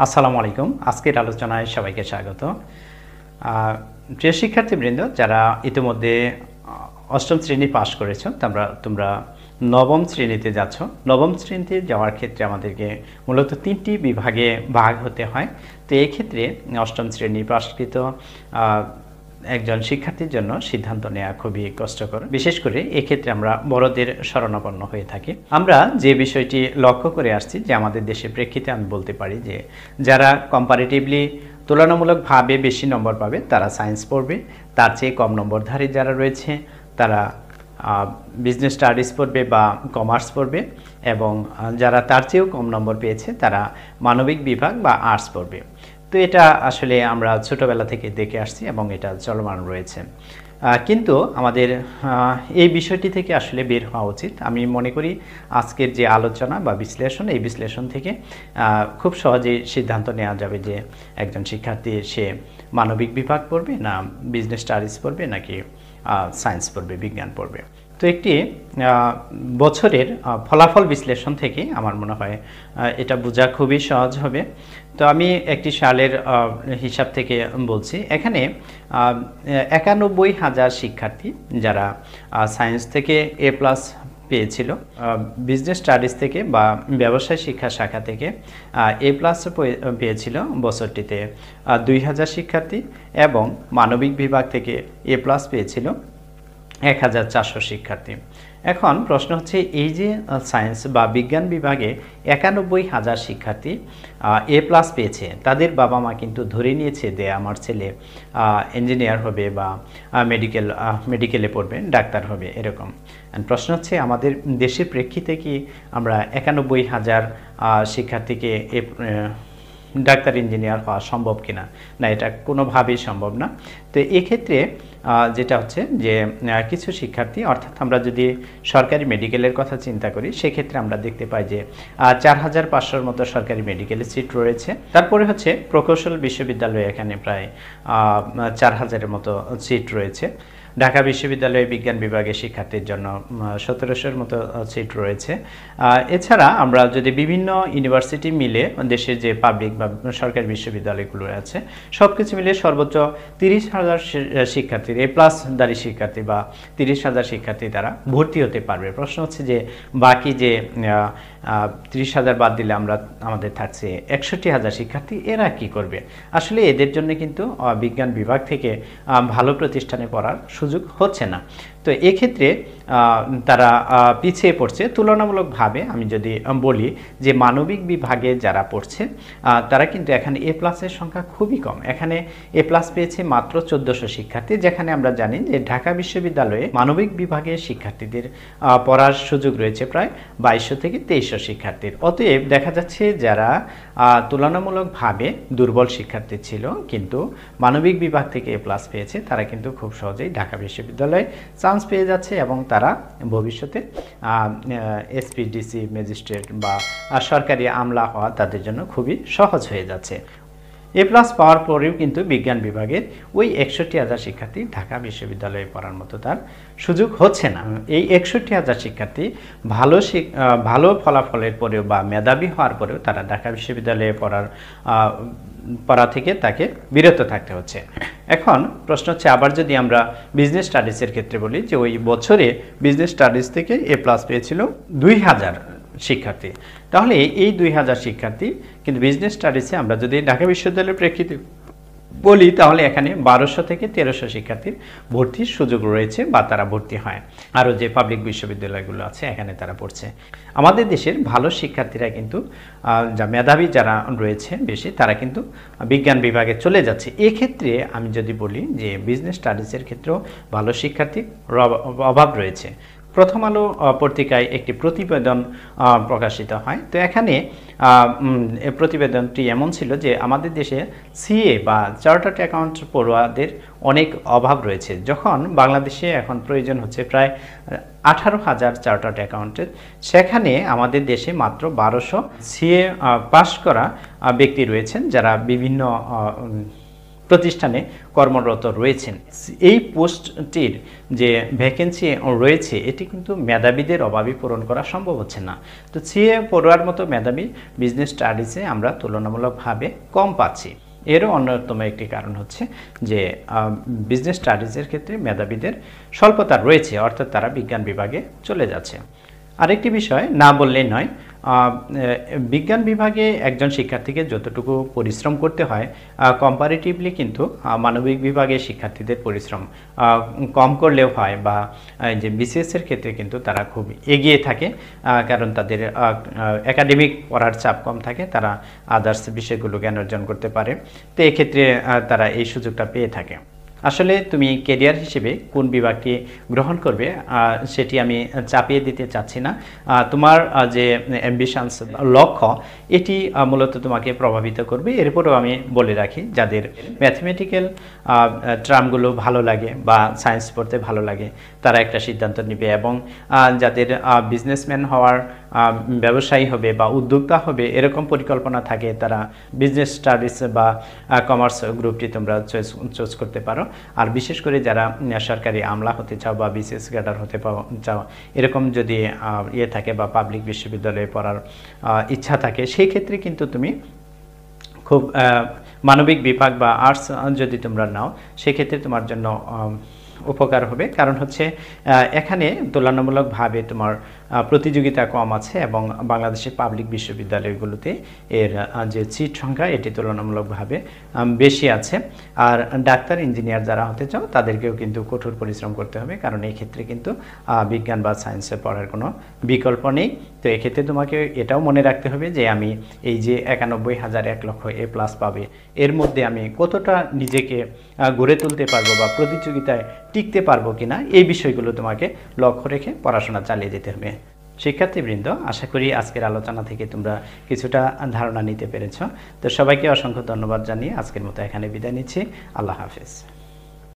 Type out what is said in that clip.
আসসালামু আলাইকুম। আজকের আলোচনায় সবাইকে স্বাগত। প্রিয় শিক্ষার্থীবৃন্দ, যারা ইতিমধ্যে অষ্টম শ্রেণী পাশ করেছো, তোমরা নবম শ্রেণীতে যাচ্ছ। নবম শ্রেণীতে যাওয়ার ক্ষেত্রে আমাদেরকে মূলত 3টি বিভাগে ভাগ হতে হয়। তো এই ক্ষেত্রে অষ্টম শ্রেণী পাশকৃত একজন শিক্ষার্থীর জন্য সিদ্ধান্ত নেওয়া খুবই কষ্টকর। বিশেষ করে এক্ষেত্রে আমরা বড়দের শরণাপন্ন হয়ে থাকি। আমরা যে বিষয়টি লক্ষ্য করে আসছি যে আমাদের দেশের প্রেক্ষিতে আমি বলতে পারি যে যারা কম্পারেটিভলি তুলনামূলকভাবে বেশি নম্বর পাবে তারা সায়েন্স পড়বে, তার চেয়ে কম নম্বরধারী যারা রয়েছে তারা বিজনেস স্টাডিজ পড়বে বা কমার্স পড়বে, এবং যারা তার চেয়েও কম নম্বর পেয়েছে তারা মানবিক বিভাগ বা আর্টস পড়বে। তো এটা আসলে আমরা ছোটবেলা থেকে দেখে আসছি এবং এটা চলমান রয়েছে। কিন্তু আমাদের এই বিষয়টি থেকে আসলে বের হওয়া উচিত। আমি মনে করি আজকের যে আলোচনা বা বিশ্লেষণ, এই বিশ্লেষণ থেকে খুব সহজেই সিদ্ধান্ত নেওয়া যাবে যে একজন শিক্ষার্থী সে মানবিক বিভাগ পড়বে না বিজনেস স্টাডিজ পড়বে নাকি সায়েন্স পড়বে, বিজ্ঞান পড়বে। তো একটি বছরের ফলাফল বিশ্লেষণ থেকে আমার মনে হয় এটা বোঝা খুবই সহজ হবে। তো আমি একটি সালের হিসাব থেকে বলছি। এখানে 91,000 শিক্ষার্থী যারা সায়েন্স থেকে A+ পেয়েছিল, বিজনেস স্টাডিজ থেকে বা ব্যবসায় শিক্ষা শাখা থেকে A+ পেয়েছিল বছরটিতে 2,000 শিক্ষার্থী, এবং মানবিক বিভাগ থেকে A+ পেয়েছিল 1,400 শিক্ষার্থী। এখন প্রশ্ন হচ্ছে, এই যে সায়েন্স বা বিজ্ঞান বিভাগে 91,000 শিক্ষার্থী A+ পেয়েছে, তাদের বাবা মা কিন্তু ধরে নিয়েছে যে আমার ছেলে ইঞ্জিনিয়ার হবে বা মেডিকেলে পড়বে, ডাক্তার হবে, এরকম। প্রশ্ন হচ্ছে, আমাদের দেশের প্রেক্ষিতে কি আমরা 91,000 শিক্ষার্থীকে ডাক্তার ইঞ্জিনিয়ার হওয়া সম্ভব কিনা? না, এটা কোনোভাবেই সম্ভব না। তো এক্ষেত্রে যেটা হচ্ছে যে কিছু শিক্ষার্থী, অর্থাৎ আমরা যদি সরকারি মেডিকেলের কথা চিন্তা করি, সেক্ষেত্রে আমরা দেখতে পাই যে 4,500-র মতো সরকারি মেডিকেলের সিট রয়েছে। তারপরে হচ্ছে প্রকৌশল বিশ্ববিদ্যালয়ে এখানে প্রায় 4,000-এর মতো সিট রয়েছে। ঢাকা বিশ্ববিদ্যালয়ে বিজ্ঞান বিভাগের শিক্ষার্থীর জন্য 1,700-র মতো সিট রয়েছে। এছাড়া আমরা যদি বিভিন্ন ইউনিভার্সিটি মিলে দেশের যে পাবলিক বা সরকারি বিশ্ববিদ্যালয়গুলো আছে সব কিছু মিলে সর্বোচ্চ 30,000 শিক্ষার্থীর A+দারী শিক্ষার্থী বা 30,000 শিক্ষার্থী তারা ভর্তি হতে পারবে। প্রশ্ন হচ্ছে যে বাকি যে 30,000 বাদ দিলে আমাদের থাকছে 61,000 শিক্ষার্থী, এরা কি করবে? আসলে এদের জন্য কিন্তু বিজ্ঞান বিভাগ থেকে ভালো প্রতিষ্ঠানে পড়ার সুযোগ হচ্ছে না। তো এক্ষেত্রে তারা পিছিয়ে পড়ছে তুলনামূলকভাবে। আমি যদি বলি যে মানবিক বিভাগে যারা পড়ছে তারা কিন্তু এখানে A+-এর সংখ্যা খুবই কম। এখানে A+ পেয়েছে মাত্র 1,400 শিক্ষার্থী, যেখানে আমরা জানি যে ঢাকা বিশ্ববিদ্যালয়ে মানবিক বিভাগের শিক্ষার্থীদের পড়ার সুযোগ রয়েছে প্রায় 2,200 থেকে 2,300 শিক্ষার্থীর। অতএব দেখা যাচ্ছে যারা তুলনামূলকভাবে দুর্বল শিক্ষার্থী ছিল কিন্তু মানবিক বিভাগ থেকে A+ পেয়েছে, তারা কিন্তু খুব সহজেই ঢাকা বিশ্ববিদ্যালয়ে চান্স পেয়ে যাচ্ছে, এবং তারা ভবিষ্যতে SPDC ম্যাজিস্ট্রেট বা সরকারি আমলা হওয়া তাদের জন্য খুবই সহজ হয়ে যাচ্ছে। A+ পাওয়ার পরেও কিন্তু বিজ্ঞান বিভাগের ওই 61,000 শিক্ষার্থী ঢাকা বিশ্ববিদ্যালয়ে পড়ার মতো তার সুযোগ হচ্ছে না। এই 61,000 শিক্ষার্থী ভালো ফলাফলের পরেও বা মেধাবী হওয়ার পরেও তারা ঢাকা বিশ্ববিদ্যালয়ে পড়া থেকে তাকে বিরত থাকতে হচ্ছে। এখন প্রশ্ন হচ্ছে, আবার যদি আমরা বিজনেস স্টাডিজের ক্ষেত্রে বলি যে ওই বছরে বিজনেস স্টাডিজ থেকে A+ পেয়েছিল 2,000 শিক্ষার্থী, তাহলে এই 2,000 শিক্ষার্থী কিন্তু বিজনেস স্টাডিজে আমরা যদি ঢাকা বিশ্ববিদ্যালয়ের প্রেক্ষিতে বলি তাহলে এখানে 1,200 থেকে 1,300 শিক্ষার্থীর ভর্তির সুযোগ রয়েছে বা তারা ভর্তি হয়। আরও যে পাবলিক বিশ্ববিদ্যালয়গুলো আছে এখানে তারা পড়ছে। আমাদের দেশের ভালো শিক্ষার্থীরা কিন্তু মেধাবী যারা রয়েছে বেশি, তারা কিন্তু বিজ্ঞান বিভাগে চলে যাচ্ছে। এক্ষেত্রে আমি যদি বলি যে বিজনেস স্টাডিজের ক্ষেত্রেও ভালো শিক্ষার্থীর অভাব রয়েছে। প্রথম আলো পত্রিকায় একটি প্রতিবেদন প্রকাশিত হয়। তো এখানে প্রতিবেদনটি এমন ছিল যে আমাদের দেশে CA বা চার্টার্ড অ্যাকাউন্ট পড়ুয়াদের অনেক অভাব রয়েছে, যখন বাংলাদেশে এখন প্রয়োজন হচ্ছে প্রায় 18,000 চার্টার্ড অ্যাকাউন্টেন্ট। সেখানে আমাদের দেশে মাত্র 1,200 CA পাস করা ব্যক্তি রয়েছেন, যারা বিভিন্ন প্রতিষ্ঠানে কর্মরত রয়েছেন। এই পোস্টটির যে ভ্যাকেন্সি রয়েছে এটি কিন্তু মেধাবীদের অভাবই পূরণ করা সম্ভব হচ্ছে না। তো সিএ পড়ুয়ার মতো মেধাবী বিজনেস স্টাডিজে আমরা তুলনামূলকভাবে কম পাচ্ছি। এরও অন্যতম একটি কারণ হচ্ছে যে বিজনেস স্টাডিজের ক্ষেত্রে মেধাবীদের স্বল্পতা রয়েছে, অর্থাৎ তারা বিজ্ঞান বিভাগে চলে যাচ্ছে। আরেকটি বিষয় না বললেই নয়, বিজ্ঞান বিভাগে একজন শিক্ষার্থীকে যতটুকু পরিশ্রম করতে হয় কম্পারেটিভলি কিন্তু মানবিক বিভাগে শিক্ষার্থীদের পরিশ্রম কম করলেও হয়, বা যে বিসিএসের ক্ষেত্রে কিন্তু তারা খুব এগিয়ে থাকে, কারণ তাদের একাডেমিক পড়ার চাপ কম থাকে, তারা আদার্স বিষয়গুলো জ্ঞান অর্জন করতে পারে। তো এক্ষেত্রে তারা এই সুযোগটা পেয়ে থাকে। আসলে তুমি ক্যারিয়ার হিসেবে কোন বিভাগটি গ্রহণ করবে সেটি আমি চাপিয়ে দিতে চাচ্ছি না। তোমার যে অ্যাম্বিশনস, লক্ষ্য, এটি মূলত তোমাকে প্রভাবিত করবে। এরপরেও আমি বলে রাখি, যাদের ম্যাথমেটিক্যাল টার্মগুলো ভালো লাগে বা সায়েন্স পড়তে ভালো লাগে তারা একটা সিদ্ধান্ত নেবে, এবং যাদের বিজনেসম্যান হওয়ার, ব্যবসায়ী হবে বা উদ্যোক্তা হবে এরকম পরিকল্পনা থাকে, তারা বিজনেস স্টাডিজ বা কমার্স গ্রুপটি তোমরা চুজ করতে পারো। আর বিশেষ করে যারা সরকারি আমলা হতে চাও বা বিসিএস ক্যাডার হতে চাও, এরকম যদি ইয়ে থাকে বা পাবলিক বিশ্ববিদ্যালয়ে পড়ার ইচ্ছা থাকে, সেই ক্ষেত্রে কিন্তু তুমি খুব মানবিক বিভাগ বা আর্টস যদি তোমরা নাও সেক্ষেত্রে তোমার জন্য উপকার হবে। কারণ হচ্ছে এখানে তুলনামূলকভাবে তোমার প্রতিযোগিতা কম আছে, এবং বাংলাদেশের পাবলিক বিশ্ববিদ্যালয়গুলোতে এর যে সিট সংখ্যা এটি তুলনামূলকভাবে বেশি আছে। আর ডাক্তার, ইঞ্জিনিয়ার যারা হতে চাও তাদেরকেও কিন্তু কঠোর পরিশ্রম করতে হবে, কারণ এই ক্ষেত্রে কিন্তু বিজ্ঞান বা সায়েন্সে পড়ার কোনো বিকল্প নেই। তো এক্ষেত্রে তোমাকে এটাও মনে রাখতে হবে যে আমি এই যে 91,100,000 A+ পাবে, এর মধ্যে আমি কতটা নিজেকে গড়ে তুলতে পারবো বা প্রতিযোগিতায় টিকতে পারবো কিনা, এই বিষয়গুলো তোমাকে লক্ষ্য রেখে পড়াশোনা চালিয়ে যেতে হবে। শিক্ষার্থীবৃন্দ, আশা করি আজকের আলোচনা থেকে তোমরা কিছুটা ধারণা নিতে পেরেছ। তো সবাইকে অসংখ্য ধন্যবাদ জানিয়ে আজকের মতো এখানে বিদায় নিচ্ছি। আল্লাহ হাফেজ।